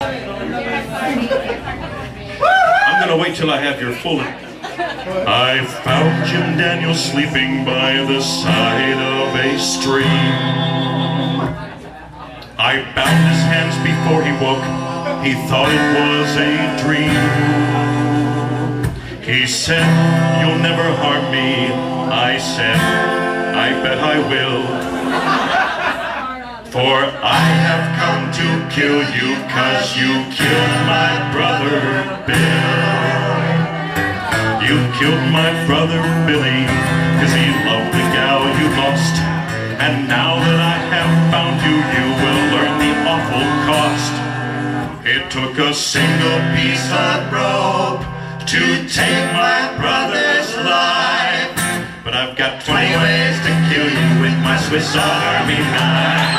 I'm gonna wait till I have your full. I found Jim Daniels sleeping by the side of a stream. I bound his hands before he woke. He thought it was a dream. He said, "You'll never harm me." I said, "I bet I will. For I have come to kill you 'cause you killed my brother Bill. You killed my brother Billy 'cause he loved the gal you lost. And now that I have found you, you will learn the awful cost. It took a single piece of rope to take my brother's life. But I've got 20 ways to kill you with my Swiss Army knife.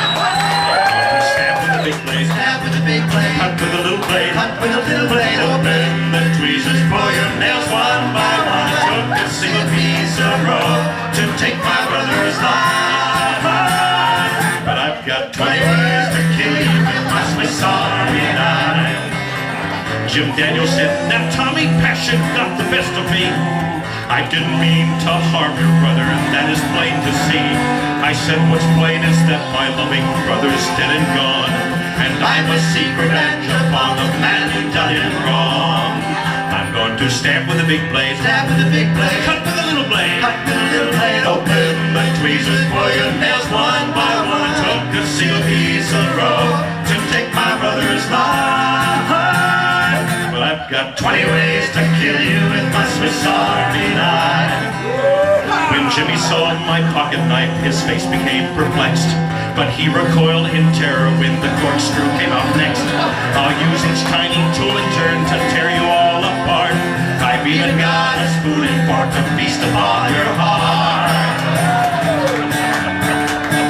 Stab with a big blade, stab with a big blade, cut with a little blade, cut with a little blade. Open the tweezers for your nails one by one. It took a single piece of rope to take my brother's life. But I've got 20 ways to kill you with my Swiss Army knife. Jim Daniels said, "Now Tommy, passion got the best of me. I didn't mean to harm your brother, and that is plain to see." I said, "What's plain is that my loving brother's dead and gone, and I must seek revenge upon the man who done him wrong. I'm going to stab with a big blade, stab with a big blade, cut with a little blade, cut with a little blade. Open the tweezers for your nails one by one. Took a single piece of rope to take my brother's life. But I've got 20 ways to kill you with my Swiss Army knife." When Jimmy saw my pocket knife, his face became perplexed, but he recoiled in terror when the corkscrew came out next. I'll use each tiny tool in turn to tear you all apart. I've even got a spoon and fork to feast upon your heart.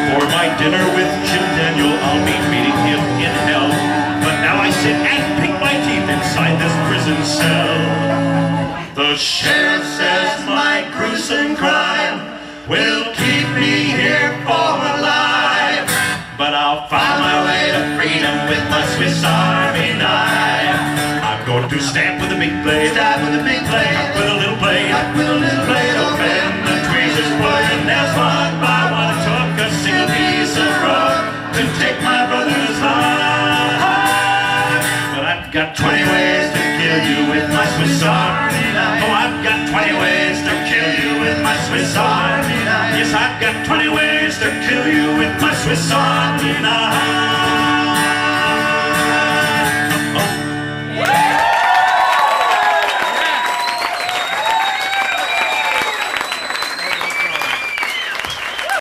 For my dinner with Jim Daniel, I'll be meeting him in hell. But now I sit and pick my teeth inside this prison cell. The sheriff says my gruesome crime will keep me here for life. But I'll find my way to freedom with my Swiss Army knife. I'm going to stab with a big blade, stab with a big blade, cut with a little blade, cut with a little blade. Open the tweezers for your nails one by one. I took a single piece of rope to take my brother's life. But I've got 20 ways to kill you with my Swiss Army knife. Oh, I've got 20 ways to kill you with my Swiss Army knife. Yes, I've got 20 ways to kill you with my Swiss Army knife.